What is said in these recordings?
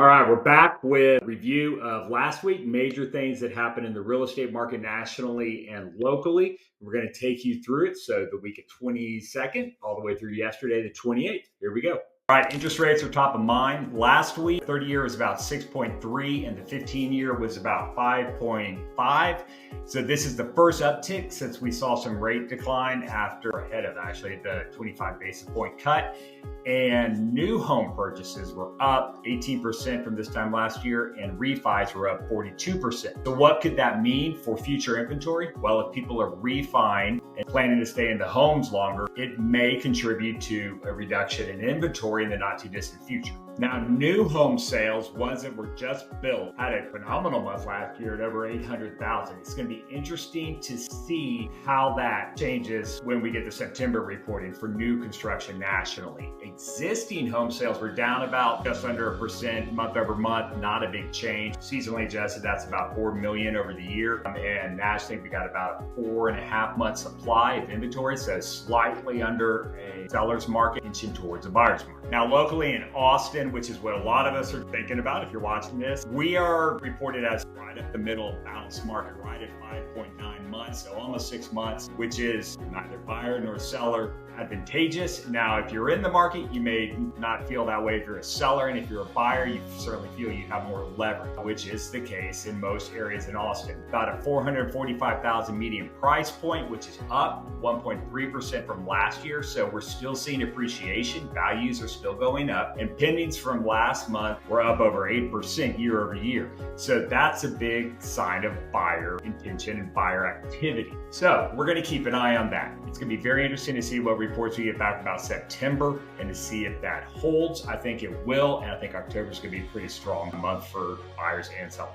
All right, we're back with a review of last week, major things that happened in the real estate market nationally and locally. We're going to take you through it. So the week of 22nd, all the way through yesterday, the 28th. Here we go. All right, interest rates are top of mind. Last week, 30-year was about 6.3 and the 15-year was about 5.5. So this is the first uptick since we saw some rate decline ahead of actually the 25 basis point cut. And new home purchases were up 18% from this time last year, and refis were up 42%. So what could that mean for future inventory? Well, if people are refining and planning to stay in the homes longer, it may contribute to a reduction in inventory in the not too distant future. Now, new home sales, ones that were just built, had a phenomenal month last year at over 800,000. It's going to be interesting to see how that changes when we get the September reporting for new construction nationally. Existing home sales were down about just under 1% month over month, not a big change. Seasonally adjusted, that's about 4 million over the year. And nationally, we got about a 4.5 month supply of inventory, so slightly under a seller's market, inching towards a buyer's market. Now, locally in Austin, which is what a lot of us are thinking about if you're watching this, we are reported as right at the middle of balanced market, right at 5.9 months, so almost 6 months, which is neither buyer nor seller advantageous. Now, if you're in the market, you may not feel that way if you're a seller, and if you're a buyer, you certainly feel you have more leverage, which is the case in most areas in Austin. About a 445,000 median price point, which is up 1.3% from last year. So we're still seeing appreciation. Values are still going up, and pendings from last month were up over 8% year over year. So that's a big sign of buyer intention and buyer activity. So we're going to keep an eye on that. It's going to be very interesting to see what reports we get back about September and to see if that holds. I think it will, and I think October is going to be a pretty strong month for buyers and sellers.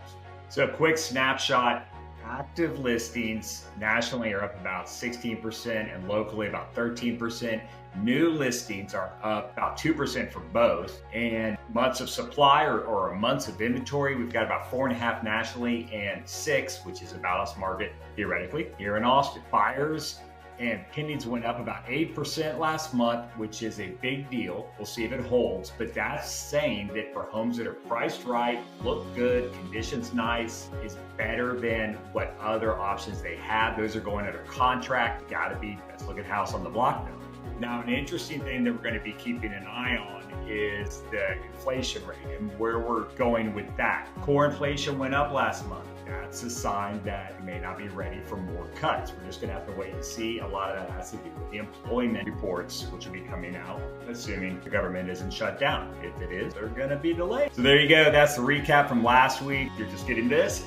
So a quick snapshot. Active listings nationally are up about 16% and locally about 13%. New listings are up about 2% for both. And months of supply or months of inventory, we've got about 4.5 nationally and 6, which is a balanced market theoretically, here in Austin. Buyers and pendings went up about 8% last month, which is a big deal. We'll see if it holds, but that's saying that for homes that are priced right, look good, conditions nice, is better than what other options they have. Those are going under contract. Let's look at house on the block now. Now, an interesting thing that we're going to be keeping an eye on is the inflation rate and where we're going with that. Core inflation went up last month. That's a sign that we may not be ready for more cuts. We're just going to have to wait and see. A lot of that has to do with the employment reports, which will be coming out, assuming the government isn't shut down. If it is, they're going to be delayed. So there you go. That's the recap from last week. You're just getting this.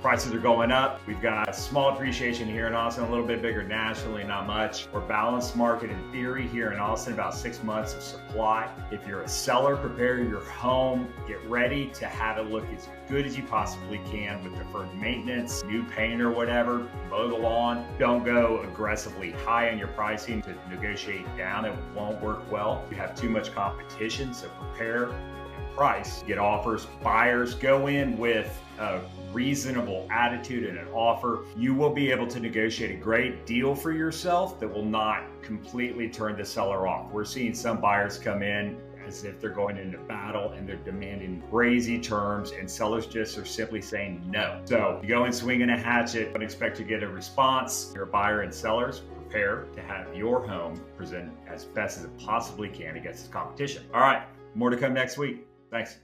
Prices are going up. We've got small appreciation here in Austin, a little bit bigger nationally, not much. We're balanced market in theory here in Austin, about 6 months of supply. If you're a seller, prepare your home, get ready to have it look as good as you possibly can with deferred maintenance, new paint or whatever, mow the lawn. Don't go aggressively high on your pricing to negotiate down. It won't work well. You have too much competition, so prepare and price. Get offers. Buyers, go in with a reasonable attitude and an offer. You will be able to negotiate a great deal for yourself that will not completely turn the seller off. We're seeing some buyers come in as if they're going into battle and they're demanding crazy terms, and sellers just are simply saying no. So you go in swinging a hatchet, don't expect to get a response. You're a buyer and sellers, prepare to have your home present as best as it possibly can against the competition. All right, more to come next week. Thanks.